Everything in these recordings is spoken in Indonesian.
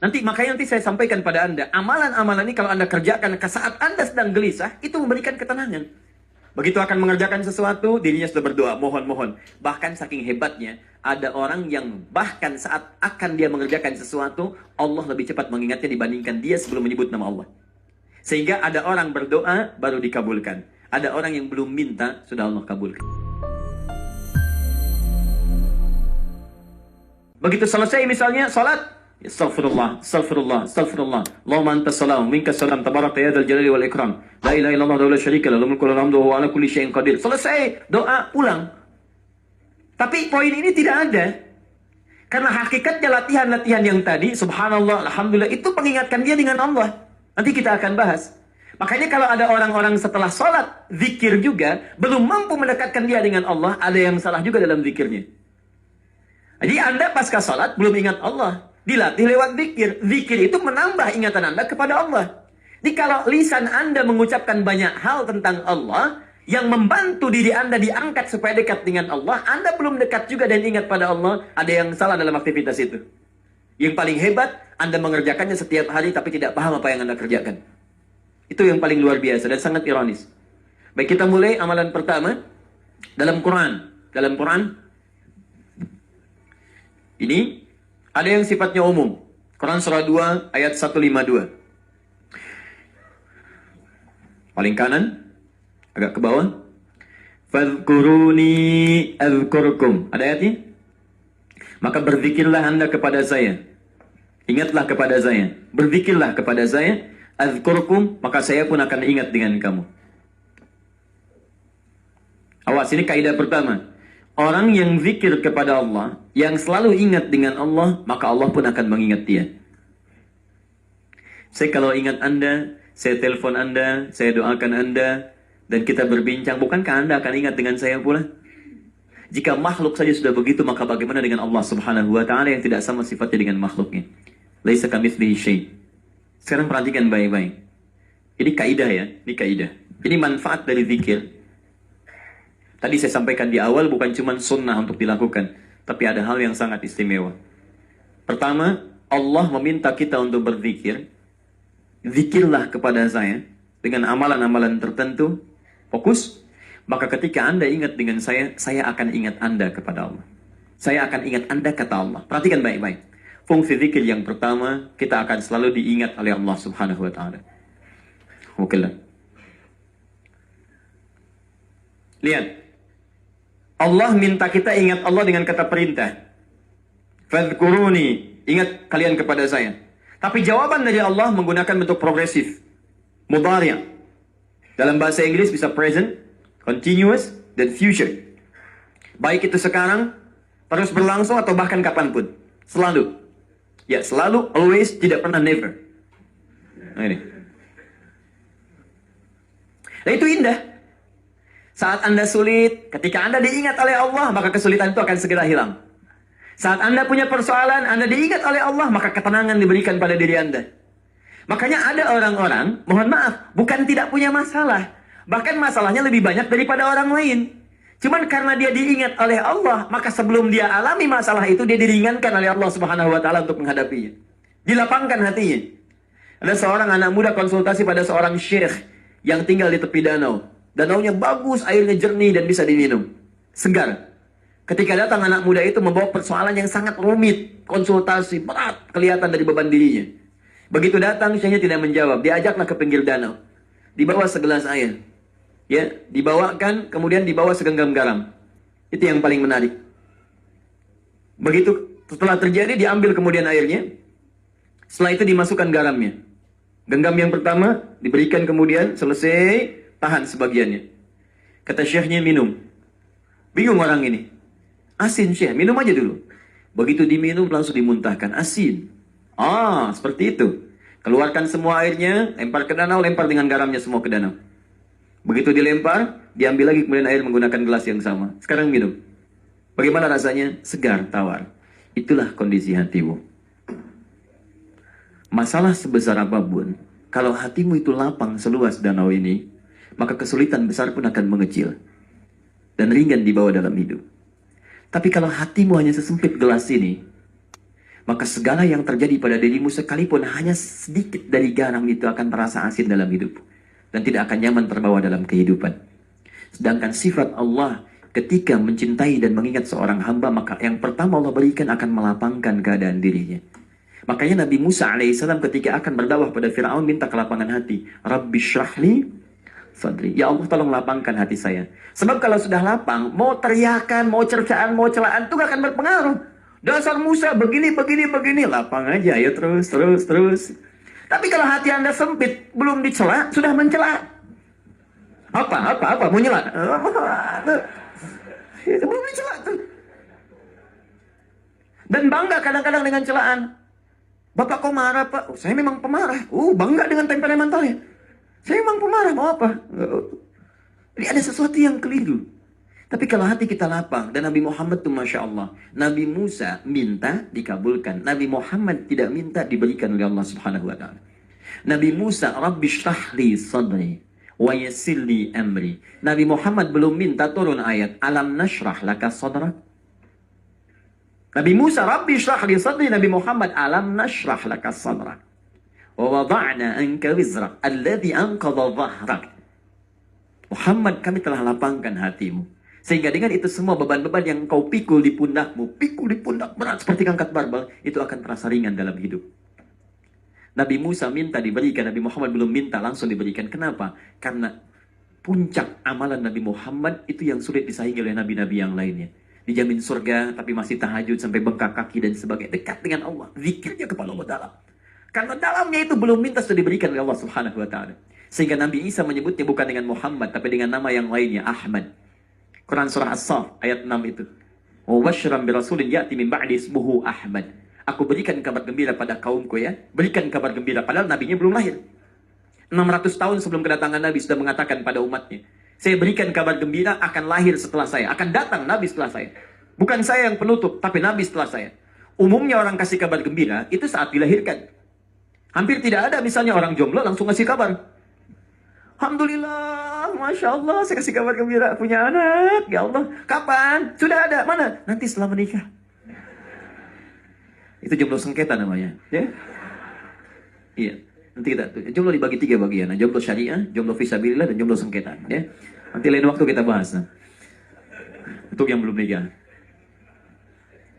Makanya nanti saya sampaikan pada Anda, amalan-amalan ini kalau Anda kerjakan ke saat Anda sedang gelisah, itu memberikan ketenangan. Begitu akan mengerjakan sesuatu, dirinya sudah berdoa, mohon-mohon. Bahkan saking hebatnya, ada orang yang bahkan saat akan dia mengerjakan sesuatu, Allah lebih cepat mengingatnya dibandingkan dia sebelum menyebut nama Allah. Sehingga ada orang berdoa, baru dikabulkan. Ada orang yang belum minta, sudah Allah kabulkan. Begitu selesai misalnya, salat, Astaghfirullah, astaghfirullah, astaghfirullah. Allahumma antas salam, minkas salam, tabaraka ya dzal jalali wal ikram. La ilaha illallah wa la syarika lahu, lahul mulku wa lahul hamdu wa huwa ala kulli syai'in qadir. Selesai, doa, pulang. Tapi poin ini tidak ada. Karena hakikatnya latihan-latihan yang tadi, subhanallah, alhamdulillah, itu mengingatkan dia dengan Allah. Nanti kita akan bahas. Makanya kalau ada orang-orang setelah sholat, zikir juga, belum mampu mendekatkan dia dengan Allah, ada yang salah juga dalam zikirnya. Jadi Anda pasca sholat belum ingat Allah. Dilatih lewat zikir. Zikir itu menambah ingatan Anda kepada Allah. Jadi kalau lisan Anda mengucapkan banyak hal tentang Allah, yang membantu diri Anda diangkat supaya dekat dengan Allah, Anda belum dekat juga dan ingat pada Allah, ada yang salah dalam aktivitas itu. Yang paling hebat, Anda mengerjakannya setiap hari tapi tidak paham apa yang Anda kerjakan. Itu yang paling luar biasa dan sangat ironis. Baik, kita mulai amalan pertama. Dalam Quran. Dalam Quran, ini ada yang sifatnya umum. Quran surah 2 ayat 152. Paling kanan, agak ke bawah. Fadhkuruni adzkurkum. Ada ayatnya? Maka berzikirlah Anda kepada saya. Ingatlah kepada saya. Berzikirlah kepada saya. Adzkurkum, maka saya pun akan ingat dengan kamu. Awas, ini kaidah pertama. Orang yang zikir kepada Allah, yang selalu ingat dengan Allah, maka Allah pun akan mengingat dia. Saya kalau ingat Anda, saya telepon Anda, saya doakan Anda, dan kita berbincang, bukankah Anda akan ingat dengan saya pula? Jika makhluk saja sudah begitu, maka bagaimana dengan Allah subhanahu wa ta'ala yang tidak sama sifatnya dengan makhluknya? Laisa kamitslihi syai'. Sekarang perhatikan baik-baik. Ini kaidah ya, ini kaidah. Ini manfaat dari zikir. Tadi saya sampaikan di awal bukan cuma sunnah untuk dilakukan, tapi ada hal yang sangat istimewa. Pertama, Allah meminta kita untuk berzikir. Zikirlah kepada saya dengan amalan-amalan tertentu. Fokus. Maka ketika Anda ingat dengan saya akan ingat Anda kepada Allah. Saya akan ingat Anda kata Allah. Perhatikan baik-baik. Fungsi zikir yang pertama, kita akan selalu diingat oleh Allah subhanahu wa ta'ala. Oke lah. Lihat. Allah minta kita ingat Allah dengan kata perintah. Fadhkuruni, ingat kalian kepada saya. Tapi jawaban dari Allah menggunakan bentuk progresif. Mudhari'. Dalam bahasa Inggris bisa present, continuous, dan future. Baik itu sekarang, terus berlangsung atau bahkan kapanpun. Selalu. Ya, selalu, always, tidak pernah, never. Nah ini. Nah itu indah. Saat Anda sulit, ketika Anda diingat oleh Allah, maka kesulitan itu akan segera hilang. Saat Anda punya persoalan, Anda diingat oleh Allah, maka ketenangan diberikan pada diri Anda. Makanya ada orang-orang, mohon maaf, bukan tidak punya masalah. Bahkan masalahnya lebih banyak daripada orang lain. Cuman karena dia diingat oleh Allah, maka sebelum dia alami masalah itu, dia diringankan oleh Allah subhanahu wa ta'ala untuk menghadapinya. Dilapangkan hatinya. Ada seorang anak muda konsultasi pada seorang syekh yang tinggal di tepi danau. Danaunya bagus, airnya jernih dan bisa diminum. Segar. Ketika datang anak muda itu membawa persoalan yang sangat rumit. Konsultasi, berat, kelihatan dari beban dirinya. Begitu datang, syekhnya tidak menjawab. Diajaklah ke pinggir danau. Dibawa segelas air. Ya, dibawakan, kemudian dibawa segenggam garam. Itu yang paling menarik. Begitu setelah terjadi, diambil kemudian airnya. Setelah itu dimasukkan garamnya. Genggam yang pertama, diberikan kemudian, selesai. Tahan sebagiannya. Kata syekhnya, minum. Bingung orang ini. Asin syekh, minum aja dulu. Begitu diminum langsung dimuntahkan. Asin. Ah, seperti itu. Keluarkan semua airnya, lempar ke danau, lempar dengan garamnya semua ke danau. Begitu dilempar, diambil lagi kemudian air menggunakan gelas yang sama. Sekarang minum. Bagaimana rasanya? Segar, tawar. Itulah kondisi hatimu. Masalah sebesar apapun, kalau hatimu itu lapang seluas danau ini, maka kesulitan besar pun akan mengecil. Dan ringan dibawa dalam hidup. Tapi kalau hatimu hanya sesempit gelas ini, Maka segala yang terjadi pada dirimu sekalipun hanya sedikit dari garam itu akan terasa asin dalam hidup. Dan tidak akan nyaman terbawa dalam kehidupan. Sedangkan sifat Allah ketika mencintai dan mengingat seorang hamba, maka yang pertama Allah berikan akan melapangkan keadaan dirinya. Makanya Nabi Musa alaihissalam ketika akan berdakwah pada Fir'aun minta kelapangan hati. Rabbi syrahli sadri. Ya Allah tolong lapangkan hati saya. Sebab kalau sudah lapang, mau teriakan, mau cercaan, mau celaan itu gak akan berpengaruh. Dasar Musa begini, lapang aja ya terus. Tapi kalau hati Anda sempit, belum dicela, sudah mencela. Apa, mau nyela? Itu belum dicela tuh. Dan bangga kadang-kadang dengan celaan. Bapak kok marah Pak? Saya memang pemarah. Bangga dengan temperamentalnya. Saya memang pemarah, mau apa? Jadi ada sesuatu yang keliru. Tapi kalau hati kita lapang, dan Nabi Muhammad tuh Masya Allah, Nabi Musa minta dikabulkan. Nabi Muhammad tidak minta diberikan oleh Allah Subhanahu wa Ta'ala. Nabi Musa, Rabbi shrahli sadri wa yassirli amri. Nabi Muhammad belum minta turun ayat Alam nashrah laka sadrak. Nabi Musa, Rabbi shrahli sadri. Nabi Muhammad, Alam nashrah laka sadrak wa wada'na anka wizrak alladhi anqadha dhahrak. Muhammad, kami telah lapangkan hatimu. Sehingga dengan itu semua beban-beban yang kau pikul di pundakmu, berat seperti angkat barbel, itu akan terasa ringan dalam hidup. Nabi Musa minta diberikan, Nabi Muhammad belum minta, langsung diberikan. Kenapa? Karena puncak amalan Nabi Muhammad itu yang sulit disaingi oleh nabi-nabi yang lainnya. Dijamin surga, tapi masih tahajud sampai bengkak kaki dan sebagainya. Dekat dengan Allah, zikirnya kepada Allah dalam. Karena dalamnya itu belum minta sudah diberikan oleh Allah Subhanahu wa Ta'ala. Sehingga Nabi Isa menyebutnya bukan dengan Muhammad, tapi dengan nama yang lainnya, Ahmad. Quran surah As-Saff ayat 6 itu. Wa basyran bi rasulin ya'ti min ba'di ismuhu Ahmad. Aku berikan kabar gembira pada kaumku ya. Berikan kabar gembira padahal nabinya belum lahir. 600 tahun sebelum kedatangan Nabi sudah mengatakan pada umatnya, saya berikan kabar gembira akan lahir setelah saya, akan datang Nabi setelah saya. Bukan saya yang penutup, tapi Nabi setelah saya. Umumnya orang kasih kabar gembira itu saat dilahirkan. Hampir tidak ada misalnya orang jomblo langsung kasih kabar. Alhamdulillah, Masya Allah, saya kasih kabar gembira, punya anak, ya Allah. Kapan? Sudah ada, mana? Nanti setelah menikah. Itu jomblo sengketa namanya. Ya? Iya, nanti kita, jomblo dibagi 3 bagian. Jomblo syariah, jomblo fisabilillah, dan jomblo sengketa. Ya? Nanti lain waktu kita bahas. Untuk yang belum nikah.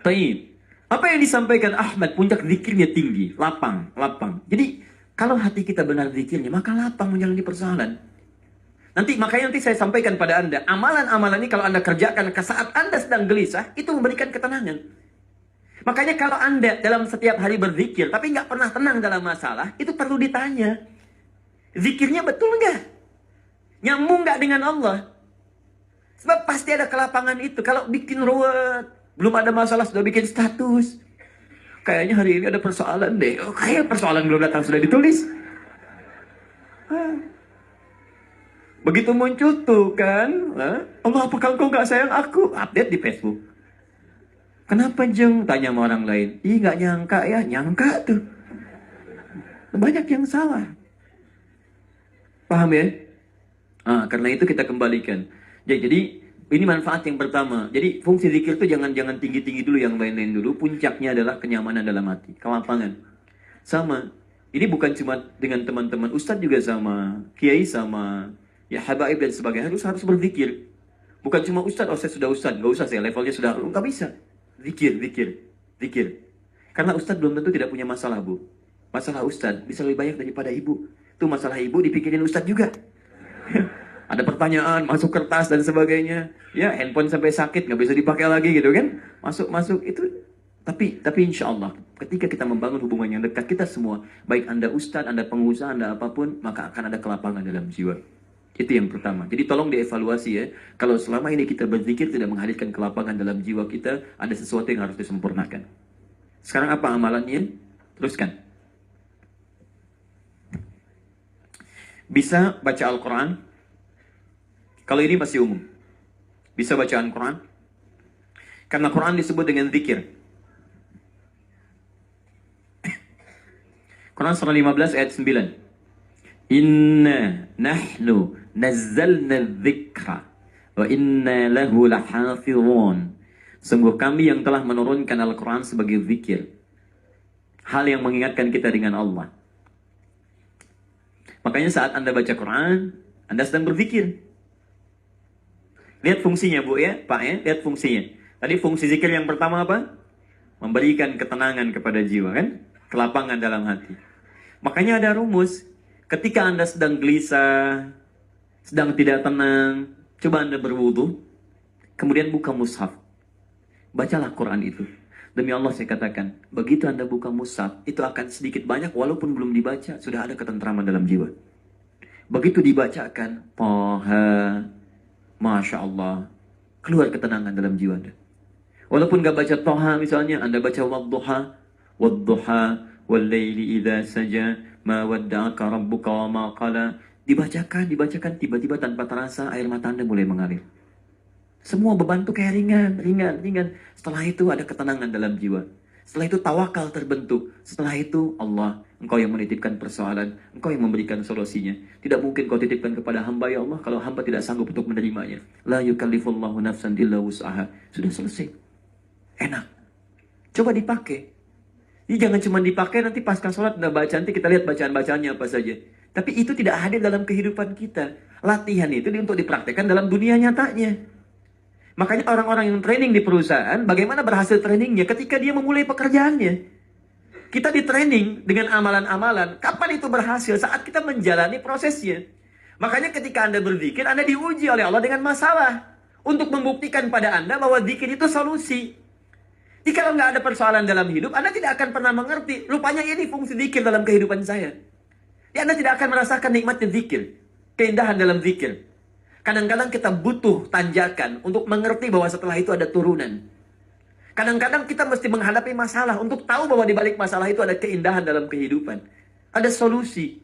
Taib. Apa yang disampaikan Ahmad, puncak zikirnya tinggi, lapang. Jadi, kalau hati kita benar zikirnya, maka lapang menjalani persoalan. Makanya nanti saya sampaikan pada Anda, amalan-amalan ini kalau Anda kerjakan ke saat Anda sedang gelisah, itu memberikan ketenangan. Makanya kalau Anda dalam setiap hari berzikir, tapi nggak pernah tenang dalam masalah, itu perlu ditanya. Zikirnya betul nggak? Nyambung nggak dengan Allah? Sebab pasti ada kelapangan itu. Kalau bikin ruwet, belum ada masalah, sudah bikin status. Kayaknya hari ini ada persoalan deh. Kayak persoalan belum datang sudah ditulis. Begitu muncul tuh kan, Allah apakah engkau gak sayang aku? Update di Facebook. Kenapa Jeng? Tanya sama orang lain. Ih gak nyangka ya, nyangka tuh. Banyak yang salah. Paham ya? Karena itu kita kembalikan. Jadi ini manfaat yang pertama. Jadi fungsi zikir itu jangan tinggi-tinggi dulu, yang lain-lain dulu. Puncaknya adalah kenyamanan dalam hati, kelapangan. Sama. Ini bukan cuma dengan teman-teman, ustadz juga sama, kiai sama, ya habaib dan sebagainya. Harus berzikir. Bukan cuma ustadz, saya sudah ustadz, nggak usah saya levelnya sudah, nggak bisa. Zikir. Karena ustadz belum tentu tidak punya masalah, Bu. Masalah ustadz bisa lebih banyak daripada ibu. Tuh masalah ibu dipikirin ustadz juga. Ada pertanyaan, masuk kertas dan sebagainya. Ya, handphone sampai sakit, nggak bisa dipakai lagi gitu kan. Masuk itu. Tapi insya Allah, ketika kita membangun hubungan yang dekat, kita semua, baik Anda ustadz, Anda pengusaha, Anda apapun, maka akan ada kelapangan dalam jiwa. Itu yang pertama. Jadi tolong dievaluasi ya. Kalau selama ini kita berzikir tidak menghadirkan kelapangan dalam jiwa kita, ada sesuatu yang harus disempurnakan. Sekarang apa amalannya? Teruskan. Bisa baca Al-Quran. Kalau ini masih umum. Bisa baca Al-Quran. Karena Quran disebut dengan zikir. Quran surah 15 ayat 9. Inna nahnu nazzalna dzikra wa inna lahu lahafizun. Sungguh kami yang telah menurunkan Al-Quran sebagai zikir. hal yang mengingatkan kita dengan Allah. Makanya saat Anda baca Quran, Anda sedang berpikir. Lihat fungsinya Bu ya, Pak ya, lihat fungsinya. Tadi fungsi zikir yang pertama apa? Memberikan ketenangan kepada jiwa kan? Kelapangan dalam hati. Makanya ada rumus. Ketika Anda sedang gelisah, sedang tidak tenang, coba Anda berwudu, kemudian buka mushaf. Bacalah Quran itu. Demi Allah saya katakan, begitu Anda buka mushaf, itu akan sedikit banyak walaupun belum dibaca, sudah ada ketentraman dalam jiwa. Begitu dibacakan, Toha, Masya Allah, keluar ketenangan dalam jiwa Anda. Walaupun gak baca Toha misalnya, Anda baca Wadduha, Wallayli idha saja, Ma wadda'aka rabbuka wa ma qala. Dibacakan, tiba-tiba tanpa terasa air mata Anda mulai mengalir. Semua beban itu kayak ringan. Setelah itu ada ketenangan dalam jiwa. Setelah itu tawakal terbentuk. Setelah itu Allah, Engkau yang menitipkan persoalan, Engkau yang memberikan solusinya. Tidak mungkin Kau titipkan kepada hamba ya Allah kalau hamba tidak sanggup untuk menerimanya. La yukallifullahu nafsan illa wus'aha. Sudah selesai. Enak. Coba dipakai. Ini jangan cuma dipakai nanti pasca sholat udah baca, nanti kita lihat bacaan-bacaannya apa saja. Tapi itu tidak hadir dalam kehidupan kita. Latihan itu untuk dipraktekkan dalam dunia nyatanya. Makanya orang-orang yang training di perusahaan, bagaimana berhasil trainingnya ketika dia memulai pekerjaannya. Kita di training dengan amalan-amalan. Kapan itu berhasil? Saat kita menjalani prosesnya. Makanya ketika Anda berzikir, Anda diuji oleh Allah dengan masalah. Untuk membuktikan pada Anda bahwa zikir itu solusi. Jika kalau nggak ada persoalan dalam hidup, Anda tidak akan pernah mengerti. Rupanya ini fungsi zikir dalam kehidupan saya. Ya, Anda tidak akan merasakan nikmatnya zikir. Keindahan dalam zikir. Kadang-kadang kita butuh tanjakan untuk mengerti bahwa setelah itu ada turunan. Kadang-kadang kita mesti menghadapi masalah untuk tahu bahwa di balik masalah itu ada keindahan dalam kehidupan. Ada solusi.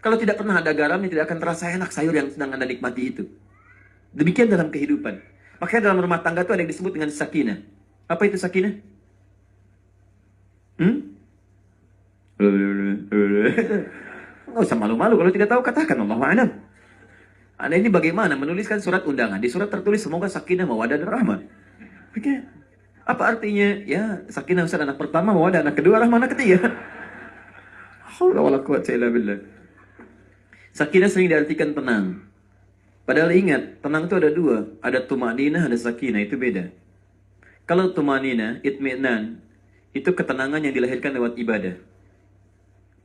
Kalau tidak pernah ada garamnya, tidak akan terasa enak sayur yang sedang Anda nikmati itu. Demikian dalam kehidupan. Makanya dalam rumah tangga itu ada yang disebut dengan sakinah. Apa itu sakinah? Nggak usah malu-malu. Kalau tidak tahu katakan Allahu a'lam. Anda ini bagaimana menuliskan surat undangan? Di surat tertulis semoga sakinah, mawaddah dan rahmah. Oke. Apa artinya? Ya, sakinah Ustaz anak pertama, mawaddah anak kedua, rahmah anak ketiga. Haula wala quwwata illa billah. Sakinah sering diartikan tenang. Padahal ingat, tenang itu ada dua. Ada tumaninah, ada sakinah. Itu beda. Kalau tumanina, itmi'nan, itu ketenangan yang dilahirkan lewat ibadah.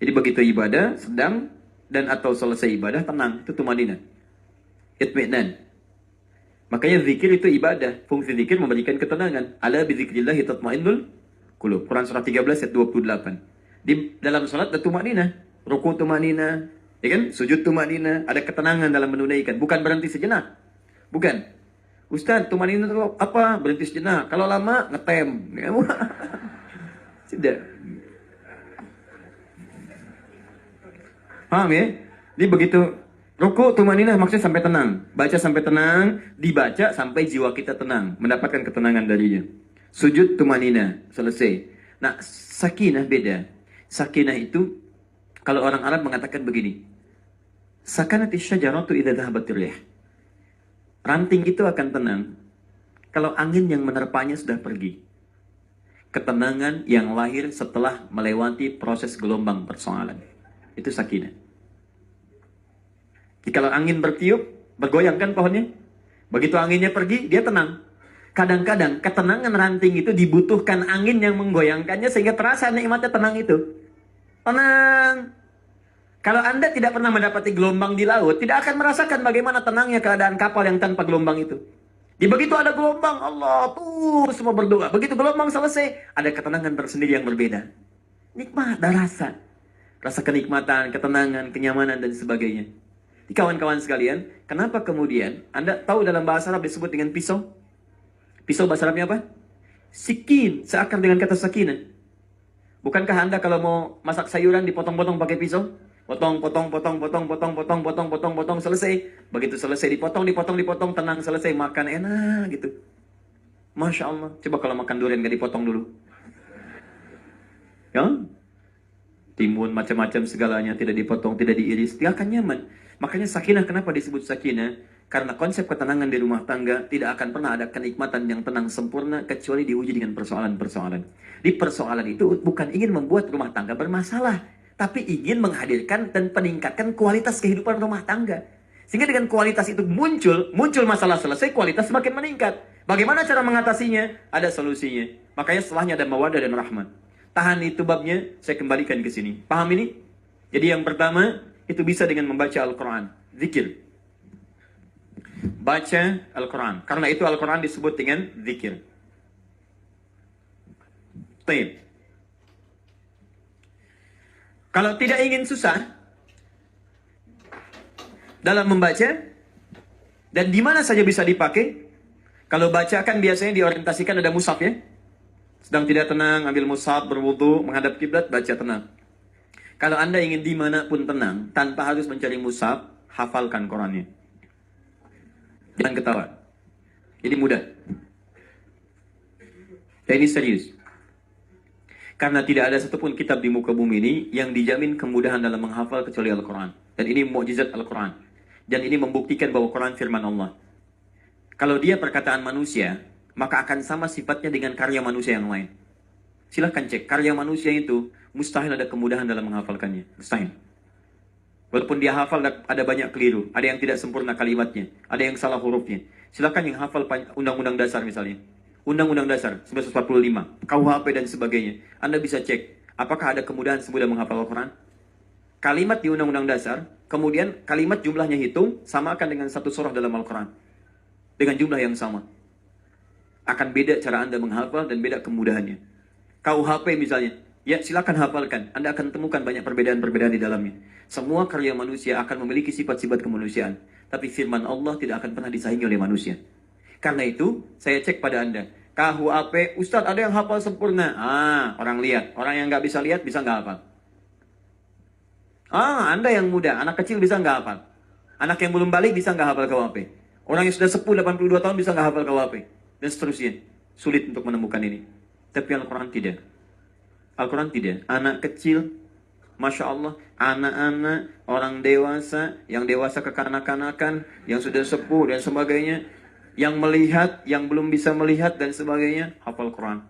Jadi begitu ibadah, sedang, dan atau selesai ibadah, tenang. Itu tumanina. Itmi'nan. Makanya zikir itu ibadah. Fungsi zikir memberikan ketenangan. Ala bizikrillahi tatma'innul qulub. Quran surah 13 ayat 28. Di dalam salat ada tumanina. Ruku tumanina. Ya kan? Sujud tumanina. Ada ketenangan dalam menunaikan. Bukan berhenti sejenak. Bukan. Ustaz, tumanina itu apa? Berhenti sejenak. Kalau lama, ngetem. Tidak. Paham ya? Jadi begitu ruku tumanina maksudnya sampai tenang. Baca sampai tenang, dibaca sampai jiwa kita tenang. Mendapatkan ketenangan darinya. Sujud tumanina, selesai. Nah, sakinah beda. Sakinah itu, kalau orang Arab mengatakan begini. Sakanatis syajaratu idza dhahabatir rih. Ranting itu akan tenang kalau angin yang menerpanya sudah pergi. Ketenangan yang lahir setelah melewati proses gelombang persoalan. Itu sakinah. Jadi kalau angin bertiup, bergoyang kan pohonnya? Begitu anginnya pergi, dia tenang. Kadang-kadang ketenangan ranting itu dibutuhkan angin yang menggoyangkannya sehingga terasa nikmatnya tenang itu. Tenang. Kalau Anda tidak pernah mendapati gelombang di laut, tidak akan merasakan bagaimana tenangnya keadaan kapal yang tanpa gelombang itu. Di begitu ada gelombang, Allah tuh semua berdoa. Begitu gelombang selesai, ada ketenangan tersendiri yang berbeda. Nikmat, ada rasa. Rasa kenikmatan, ketenangan, kenyamanan, dan sebagainya. Di kawan-kawan sekalian, kenapa kemudian Anda tahu dalam bahasa Arab disebut dengan pisau? Pisau bahasa Arabnya apa? Sikin, seakar dengan kata sakinah. Bukankah Anda kalau mau masak sayuran dipotong-potong pakai pisau? Potong, selesai. Begitu selesai dipotong, tenang, selesai, makan enak gitu. Masya Allah. Coba kalau makan durian gak dipotong dulu. Ya? Timun, macam-macam segalanya tidak dipotong, tidak diiris. Dia akan nyaman. Makanya sakinah, kenapa disebut sakinah? Karena konsep ketenangan di rumah tangga tidak akan pernah ada kenikmatan yang tenang sempurna kecuali diuji dengan persoalan-persoalan. Di persoalan itu bukan ingin membuat rumah tangga bermasalah, tapi ingin menghadirkan dan meningkatkan kualitas kehidupan rumah tangga. Sehingga dengan kualitas itu muncul masalah selesai, kualitas semakin meningkat. Bagaimana cara mengatasinya? Ada solusinya. Makanya setelahnya ada mawadah dan rahmat. Tahan itu babnya, saya kembalikan ke sini. Paham ini? Jadi yang pertama, itu bisa dengan membaca Al-Quran. Zikir. Baca Al-Quran. Karena itu Al-Quran disebut dengan zikir. Taib. Kalau tidak ingin susah dalam membaca, dan di mana saja bisa dipakai. Kalau baca kan biasanya diorientasikan ada mushaf ya. Sedang tidak tenang, ambil mushaf, berwudu, menghadap kiblat, baca tenang. Kalau Anda ingin dimanapun tenang, tanpa harus mencari mushaf, hafalkan Qurannya. Jangan ketawa. Jadi mudah. Dan ini serius. Karena tidak ada satupun kitab di muka bumi ini yang dijamin kemudahan dalam menghafal kecuali Al-Quran. Dan ini mukjizat Al-Quran. Dan ini membuktikan bahwa Quran firman Allah. Kalau dia perkataan manusia, maka akan sama sifatnya dengan karya manusia yang lain. Silahkan cek, karya manusia itu mustahil ada kemudahan dalam menghafalkannya. Mustahil. Walaupun dia hafal ada banyak keliru, ada yang tidak sempurna kalimatnya, ada yang salah hurufnya. Silakan yang hafal Undang-Undang Dasar misalnya. Undang-Undang Dasar 1945, KUHP dan sebagainya. Anda bisa cek, apakah ada kemudahan semudah menghafal Al-Quran? Kalimat di Undang-Undang Dasar, kemudian kalimat jumlahnya hitung, samakan dengan satu surah dalam Al-Quran. Dengan jumlah yang sama. Akan beda cara Anda menghafal dan beda kemudahannya. KUHP misalnya, ya silakan hafalkan. Anda akan temukan banyak perbedaan-perbedaan di dalamnya. Semua karya manusia akan memiliki sifat-sifat kemanusiaan. Tapi firman Allah tidak akan pernah disaingi oleh manusia. Karena itu, saya cek pada Anda. KUHP, Ustadz ada yang hafal sempurna. Orang lihat. Orang yang nggak bisa lihat, bisa nggak hafal. Anda yang muda, anak kecil bisa nggak hafal. Anak yang belum balik bisa nggak hafal KUHP. Orang yang sudah sepuh 82 tahun bisa nggak hafal KUHP. Dan seterusnya. Sulit untuk menemukan ini. Tapi Al-Quran tidak. Al-Quran tidak. Anak kecil, Masya Allah, anak-anak, orang dewasa, yang dewasa kekanak-kanakan, yang sudah sepuh dan sebagainya, yang melihat, yang belum bisa melihat dan sebagainya, hafal Quran.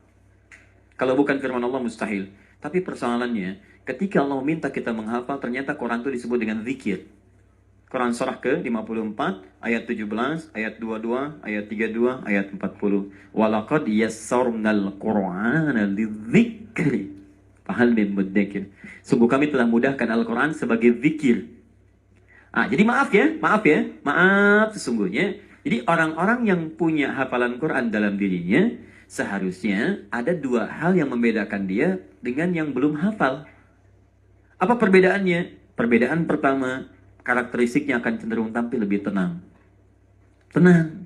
Kalau bukan firman Allah mustahil. Tapi persoalannya, ketika Allah minta kita menghafal, ternyata Quran itu disebut dengan zikir. Quran surah ke-54, ayat 17, ayat 22, ayat 32, ayat 40. Walaqad yassarnal Qur'ana lidzikri. Fahal min mudzakir. Sungguh kami telah mudahkan Al-Quran sebagai zikir. Jadi maaf sesungguhnya. Jadi orang-orang yang punya hafalan Quran dalam dirinya, seharusnya ada dua hal yang membedakan dia dengan yang belum hafal. Apa perbedaannya? Perbedaan pertama, karakteristiknya akan cenderung tampil lebih tenang. Tenang.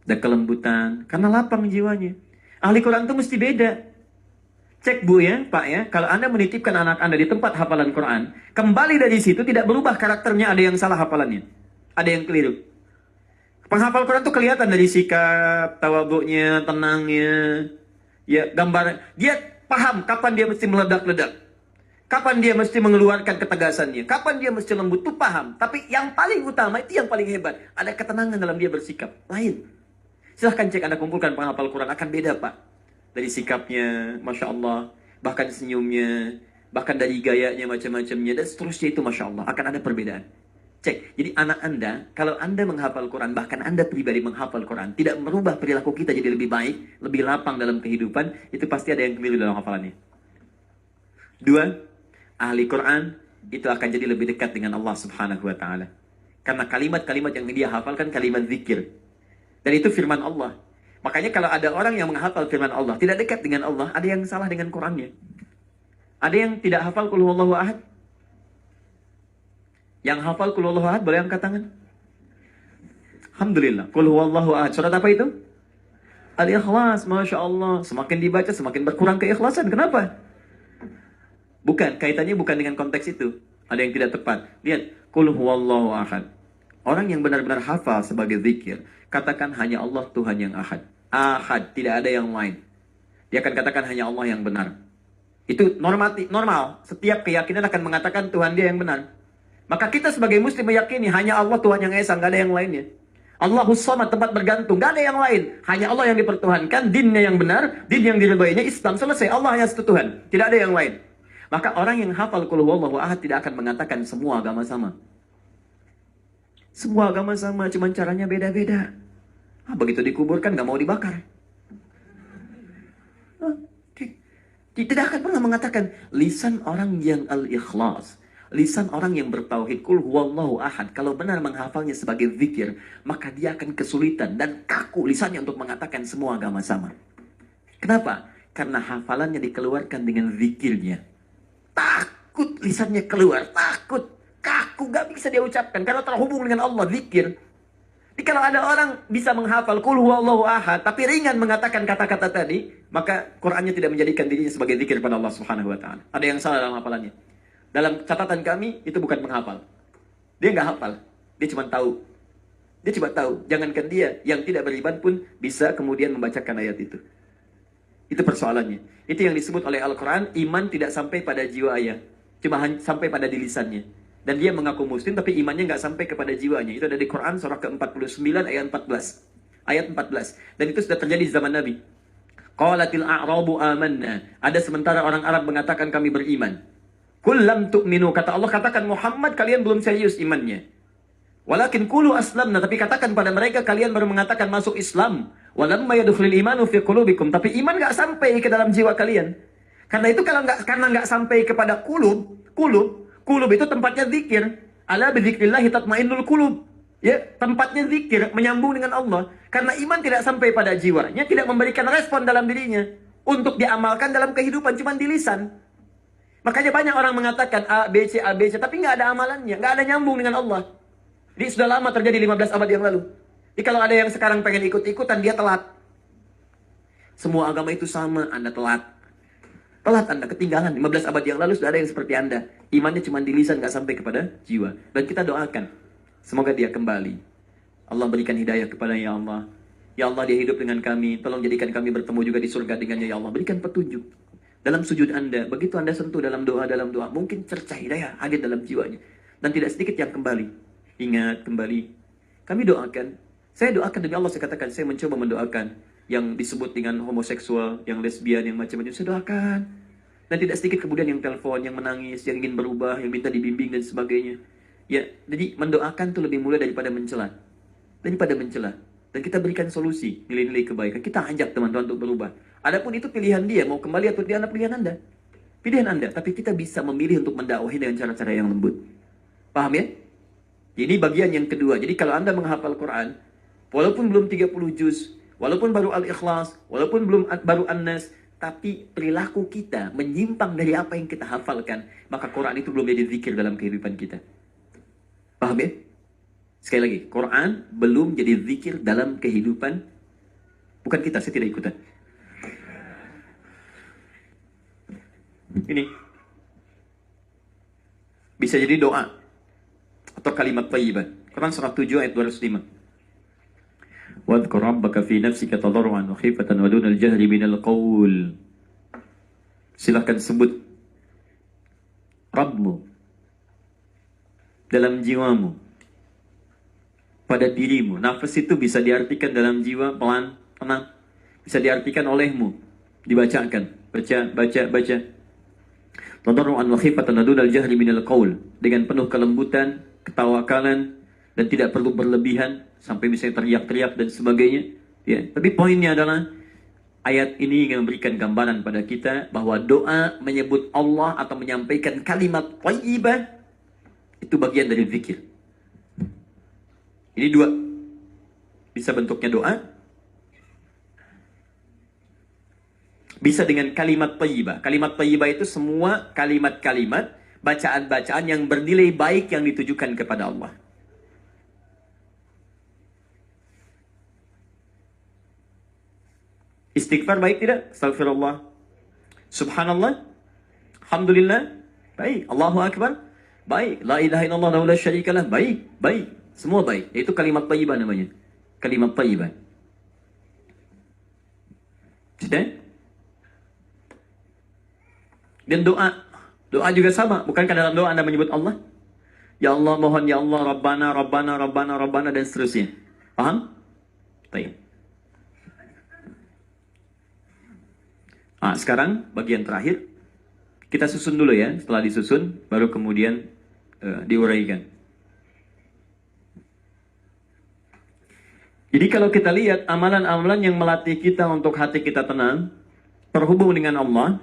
Dan kelembutan. Karena lapang jiwanya. Ahli Quran itu mesti beda. Cek Bu ya, Pak ya, kalau Anda menitipkan anak Anda di tempat hafalan Quran, kembali dari situ tidak berubah karakternya, ada yang salah hafalannya. Ada yang keliru. Penghafal Quran itu kelihatan dari sikap, tawaduknya, tenangnya, ya gambar. Dia paham kapan dia mesti meledak-ledak. Kapan dia mesti mengeluarkan ketegasannya. Kapan dia mesti lembut, itu paham. Tapi yang paling utama, itu yang paling hebat. Ada ketenangan dalam dia bersikap. Lain. Silahkan cek Anda kumpulkan penghafal Quran, akan beda Pak. Dari sikapnya, Masya Allah, bahkan senyumnya, bahkan dari gayanya, macam-macamnya, dan seterusnya itu Masya Allah, akan ada perbedaan. Cek, jadi anak Anda, kalau Anda menghafal Quran, bahkan Anda pribadi menghafal Quran, tidak merubah perilaku kita jadi lebih baik, lebih lapang dalam kehidupan, itu pasti ada yang keliru dalam hafalannya. Dua, ahli Quran, itu akan jadi lebih dekat dengan Allah Subhanahu wa Ta'ala. Karena kalimat-kalimat yang dia hafalkan kalimat zikir. Dan itu firman Allah. Makanya kalau ada orang yang menghafal firman Allah, tidak dekat dengan Allah, ada yang salah dengan Qurannya. Ada yang tidak hafal Qul Huwallahu Ahad. Yang hafal Qul Huwallahu Ahad, boleh angkat tangan? Alhamdulillah. Qul Huwallahu Ahad. Surat apa itu? Al-Ikhlas, Masya Allah. Semakin dibaca, semakin berkurang keikhlasan. Kenapa? Kaitannya bukan dengan konteks itu. Ada yang tidak tepat. Lihat, Qul Huwallahu Ahad. Orang yang benar-benar hafal sebagai zikir, katakan hanya Allah Tuhan yang ahad. Ahad, tidak ada yang lain. Dia akan katakan hanya Allah yang benar. Itu normal. Setiap keyakinan akan mengatakan Tuhan dia yang benar. Maka kita sebagai muslim meyakini hanya Allah Tuhan yang esa, nggak ada yang lainnya. Allahus Samad, tempat bergantung. Gak ada yang lain. Hanya Allah yang dipertuhankan, dinnya yang benar, din yang diridhoinya Islam. Selesai. Allah hanya satu Tuhan. Tidak ada yang lain. Maka orang yang hafal qul huwallahu ahad tidak akan mengatakan semua agama sama. Semua agama sama, cuman caranya beda-beda. Begitu dikuburkan gak mau dibakar. Tidak akan pernah mengatakan lisan orang yang al-ikhlas, lisan orang yang bertauhid, qul huwallahu ahad. Kalau benar menghafalnya sebagai zikir, maka dia akan kesulitan dan kaku lisannya untuk mengatakan semua agama sama. Kenapa? Karena hafalannya dikeluarkan dengan zikirnya. Takut lisannya keluar, takut, kaku, gak bisa dia ucapkan karena terhubung dengan Allah, zikir. Jadi kalau ada orang bisa menghafal qul huwallahu ahad tapi ringan mengatakan kata-kata tadi, maka Qur'annya tidak menjadikan dirinya sebagai zikir pada Allah Subhanahu wa taala. Ada yang salah dalam hafalannya. Dalam catatan kami itu bukan menghafal. Dia nggak hafal, dia cuma tahu. Dia cuma tahu. Jangankan dia yang tidak beriman pun bisa kemudian membacakan ayat itu. Itu persoalannya. Itu yang disebut oleh Al-Qur'an, iman tidak sampai pada jiwa ayat, cuma sampai pada di lisannya. Dan dia mengaku muslim tapi imannya nggak sampai kepada jiwanya. Itu ada di Quran surah ke-49 ayat 14. Ayat 14. Dan itu sudah terjadi di zaman Nabi. Qalatil a'rabu amanna. Ada sementara orang Arab mengatakan kami beriman. Qul lam tu'minu. Kata Allah, katakan Muhammad kalian belum serius imannya. Walakin qulu aslamna. Tapi katakan pada mereka kalian baru mengatakan masuk Islam. Walamma yadkhulul imanu fi qulubikum. Tapi iman nggak sampai ke dalam jiwa kalian. Karena itu karena nggak sampai kepada Kulub itu tempatnya zikir. Ala bidzikrillahi tatmainnul kulub. Ya, tempatnya zikir, menyambung dengan Allah. Karena iman tidak sampai pada jiwanya, tidak memberikan respon dalam dirinya untuk diamalkan dalam kehidupan, cuma di lisan. Makanya banyak orang mengatakan A, B, C, tapi nggak ada amalannya, nggak ada nyambung dengan Allah. Ini sudah lama terjadi 15 abad yang lalu. Jadi kalau ada yang sekarang pengen ikut-ikutan, dia telat. Semua agama itu sama, Anda telat. Telat Anda, ketinggalan. 15 abad yang lalu sudah ada yang seperti Anda. Imannya cuma di lisan, gak sampai kepada jiwa. Dan kita doakan, semoga dia kembali. Allah berikan hidayah kepada ya Allah. Ya Allah, dia hidup dengan kami. Tolong jadikan kami bertemu juga di surga dengannya ya Allah. Berikan petunjuk. Dalam sujud Anda, begitu Anda sentuh dalam doa, mungkin cercah hidayah hadir dalam jiwanya. Dan tidak sedikit yang kembali. Ingat, kembali. Kami doakan. Saya doakan demi Allah, saya katakan, saya mencoba mendoakan yang disebut dengan homoseksual, yang lesbian, yang macam-macam, saya doakan. Dan tidak sedikit kemudian yang telepon, yang menangis, yang ingin berubah, yang minta dibimbing dan sebagainya. Ya, jadi mendoakan itu lebih mulia daripada mencela. Dan kita berikan solusi, nilai-nilai kebaikan. Kita ajak teman-teman untuk berubah. Adapun itu pilihan dia, mau kembali atau tidak, pilihan Anda. Pilihan Anda, tapi kita bisa memilih untuk mendakwahi dengan cara-cara yang lembut. Paham ya? Ini bagian yang kedua. Jadi kalau Anda menghafal Quran, walaupun belum 30 juz, walaupun baru Al-Ikhlas, walaupun belum baru An-Nas, tapi perilaku kita menyimpang dari apa yang kita hafalkan, maka Quran itu belum jadi zikir dalam kehidupan kita. Paham ya? Sekali lagi, Quran belum jadi zikir dalam kehidupan. Bukan kita, saya tidak ikutan. Ini bisa jadi doa atau kalimat thayyibah. Quran surah 7 ayat 205. Wadhkur rabbaka fi nafsika tadarruan wa khifatan wa dunal jahri minal qaul. Silahkan sebut Rabbmu dalam jiwamu, pada dirimu. Nafas itu bisa diartikan dalam jiwa, pelan, tenang. Bisa diartikan olehmu, dibacakan, baca. Tadarruan wa khifatan wa dunal jahri minal qaul. Dengan penuh kelembutan, ketawakalan, dan tidak perlu berlebihan sampai misalnya teriak-teriak dan sebagainya. Ya, tapi poinnya adalah ayat ini ingin memberikan gambaran pada kita bahwa doa menyebut Allah atau menyampaikan kalimat thayyibah itu bagian dari zikir. Ini dua. Bisa bentuknya doa, bisa dengan kalimat thayyibah. Kalimat thayyibah itu semua kalimat-kalimat, bacaan-bacaan yang bernilai baik yang ditujukan kepada Allah. Istighfar baik tidak? Astagfirullah. Subhanallah. Alhamdulillah. Baik. Allahu Akbar. Baik. La ilaha illallah wa la syarikalah. Baik. Semua baik. Itu kalimat thayyibah namanya. Kalimat thayyibah. Sudah? Dan doa. Doa juga sama. Bukankah dalam doa Anda menyebut Allah? Ya Allah, mohon ya Allah, Rabbana, dan seterusnya. Paham? Baik. Sekarang bagian terakhir. Kita susun dulu ya. Setelah disusun, baru kemudian diuraikan. Jadi kalau kita lihat amalan-amalan yang melatih kita untuk hati kita tenang, terhubung dengan Allah,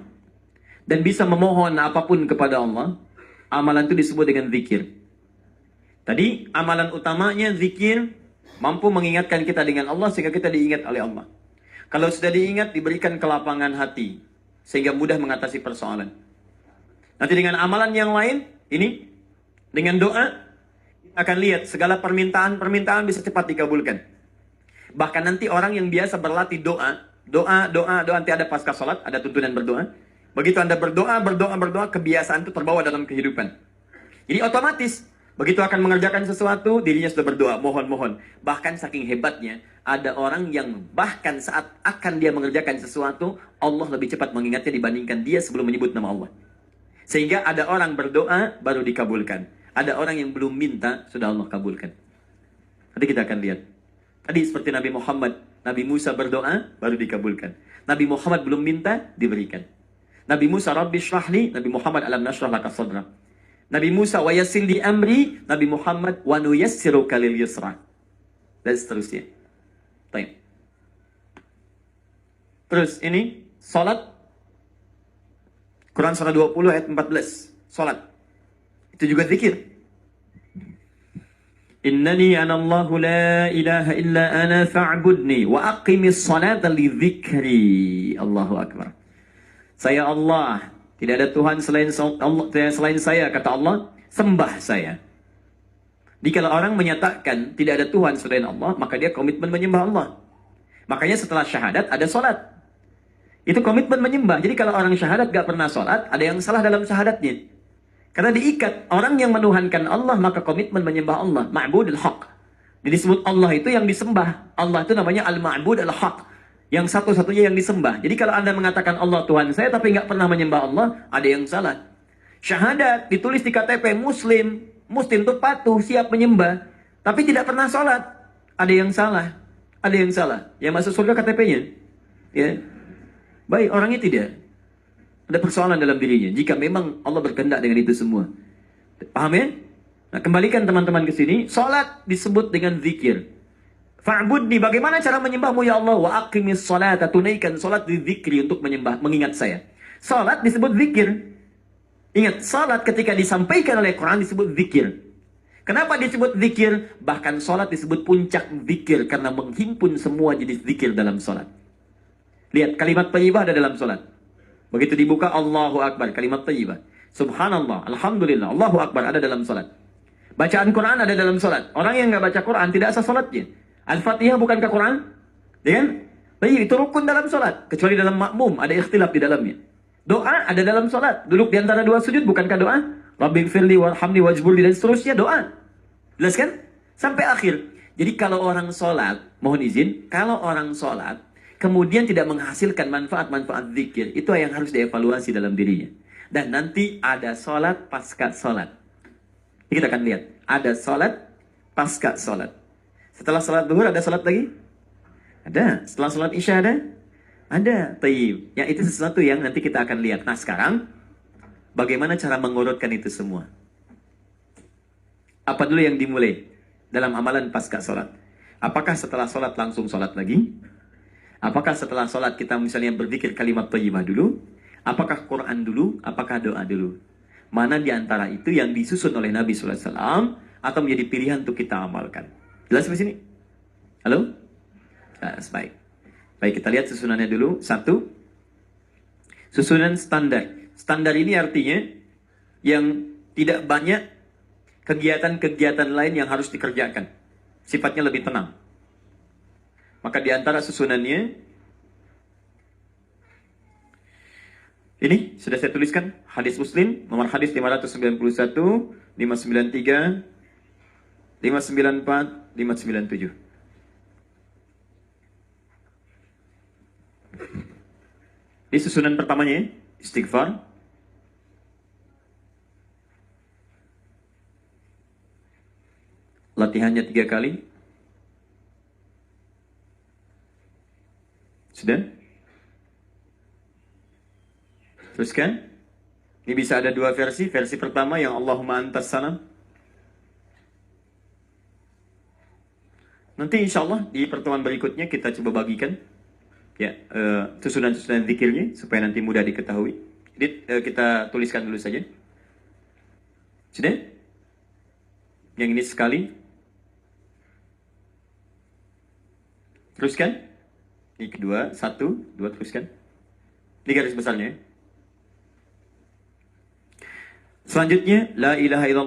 dan bisa memohon apapun kepada Allah, amalan itu disebut dengan zikir. Tadi amalan utamanya zikir, mampu mengingatkan kita dengan Allah sehingga kita diingat oleh Allah. Kalau sudah diingat, diberikan kelapangan hati sehingga mudah mengatasi persoalan. Nanti dengan amalan yang lain, ini dengan doa, akan lihat segala permintaan bisa cepat dikabulkan. Bahkan nanti orang yang biasa berlatih doa nanti ada pasca salat, ada tuntunan berdoa. Begitu Anda berdoa, kebiasaan itu terbawa dalam kehidupan. Jadi otomatis, begitu akan mengerjakan sesuatu, dirinya sudah berdoa, mohon. Bahkan saking hebatnya, ada orang yang bahkan saat akan dia mengerjakan sesuatu, Allah lebih cepat mengingatnya dibandingkan dia sebelum menyebut nama Allah. Sehingga ada orang berdoa, baru dikabulkan. Ada orang yang belum minta, sudah Allah kabulkan. Nanti kita akan lihat. Tadi seperti Nabi Muhammad, Nabi Musa berdoa, baru dikabulkan. Nabi Muhammad belum minta, diberikan. Nabi Musa, Rabbi syrahli, Nabi Muhammad, alam nashrah laka sadra. Nabi Musa, wa yassir li amri, Nabi Muhammad, wa nuyassiruka lil yusra. Dan seterusnya. Baik. Terus ini, salat. Quran surah 20 ayat 14. Salat. Itu juga zikir. Innani anallahu la ilaha illa ana fa'budni wa aqimis salata li dzikri. Allahu akbar. Saya Allah, tidak ada Tuhan selain saya, kata Allah, sembah saya. Jadi kalau orang menyatakan tidak ada Tuhan selain Allah, maka dia komitmen menyembah Allah. Makanya setelah syahadat ada salat. Itu komitmen menyembah. Jadi kalau orang syahadat gak pernah salat, ada yang salah dalam syahadatnya. Karena diikat, orang yang menuhankan Allah, maka komitmen menyembah Allah. Ma'budul haq. Jadi disebut Allah itu yang disembah. Allah itu namanya al-ma'bud al-haq. Yang satu-satunya yang disembah. Jadi kalau Anda mengatakan Allah Tuhan saya, tapi nggak pernah menyembah Allah, ada yang salah. Syahadat, ditulis di KTP, Muslim. Muslim itu patuh, siap menyembah. Tapi tidak pernah sholat. Ada yang salah. Ada yang salah. Yang masuk surga KTP-nya. Ya. Baik, orangnya tidak. Ada persoalan dalam dirinya. Jika memang Allah berkehendak dengan itu semua. Paham ya? Nah, kembalikan teman-teman ke sini. Salat disebut dengan zikir. Fa'budni, bagaimana cara menyembahmu ya Allah? Wa aqimis salata, tunaikan salat di zikri untuk menyembah, mengingat saya. Salat disebut zikir. Ingat, salat ketika disampaikan oleh Quran disebut zikir. Kenapa disebut zikir? Bahkan salat disebut puncak zikir karena menghimpun semua jenis zikir dalam salat. Lihat, kalimat thayyibah ada dalam salat. Begitu dibuka, Allahu Akbar, kalimat thayyibah. Subhanallah, Alhamdulillah, Allahu Akbar ada dalam salat. Bacaan Quran ada dalam salat. Orang yang nggak baca Quran tidak sah salatnya. Al-Fatihah bukankah Quran? Ya kan? Tapi itu rukun dalam salat. Kecuali dalam makmum, ada ikhtilaf di dalamnya. Doa ada dalam salat. Duduk di antara dua sujud, bukankah doa? Rabbighfirli warhamni wajburli, dan seterusnya doa. Jelas kan? Sampai akhir. Jadi kalau orang salat, mohon izin, kalau orang salat, kemudian tidak menghasilkan manfaat-manfaat zikir, itu yang harus dievaluasi dalam dirinya. Dan nanti ada salat pasca salat. Kita akan lihat. Ada salat pasca salat. Setelah salat zuhur ada salat lagi? Ada. Setelah salat isya ada? Ada. Tayyib. Ya, itu sesuatu yang nanti kita akan lihat. Nah sekarang, bagaimana cara mengurutkan itu semua? Apa dulu yang dimulai dalam amalan pasca salat? Apakah setelah salat langsung salat lagi? Apakah setelah sholat kita misalnya berzikir kalimat thayyibah dulu? Apakah Quran dulu? Apakah doa dulu? Mana di antara itu yang disusun oleh Nabi SAW atau menjadi pilihan untuk kita amalkan? Jelas di sini? Halo? Baik. Baik, kita lihat susunannya dulu. Satu, susunan standar. Standar ini artinya yang tidak banyak kegiatan-kegiatan lain yang harus dikerjakan. Sifatnya lebih tenang. Maka di antara susunannya, ini sudah saya tuliskan, hadis Muslim, nomor hadis 591, 593, 594, 597. Ini susunan pertamanya, istighfar. Latihannya 3 kali. Sudah? Teruskan. Ini bisa ada dua versi. Versi pertama yang Allahumma antas salam. Nanti insya Allah di pertemuan berikutnya kita coba bagikan ya susunan-susunan zikirnya supaya nanti mudah diketahui. Jadi kita tuliskan dulu saja. Sudah? Yang ini sekali. Teruskan. Ini kedua, satu, dua, teruskan. Ini garis besarnya. Selanjutnya, la ilaha illallah.